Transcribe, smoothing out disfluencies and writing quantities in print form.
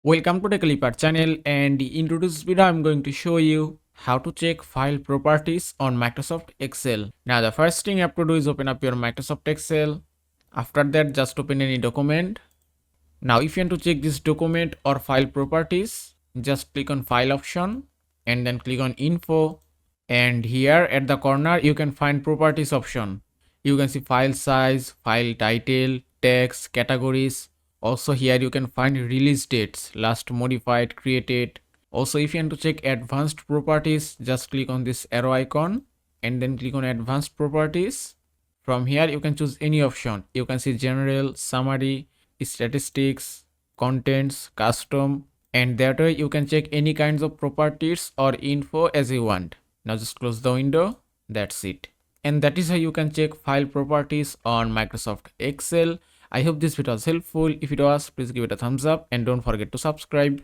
Welcome to TechLeapR channel, and in today's video I'm going to show you how to check file properties on Microsoft Excel. Now the first thing you have to do is open up your Microsoft Excel. After that, just open any document. Now if you want to check this document or file properties, just click on file option and then click on info, and here at the corner you can find properties option. You can see file size, file title, text, categories. Also here you can find release dates, last modified, created. Also if you want to check advanced properties, just click on this arrow icon and then click on advanced properties. From here you can choose any option. You can see general, summary, statistics, contents, custom, and that way you can check any kinds of properties or info as you want. Now just close the window. That's it. And that is how you can check file properties on Microsoft Excel. I hope this video was helpful. If it was, please give it a thumbs up and don't forget to subscribe.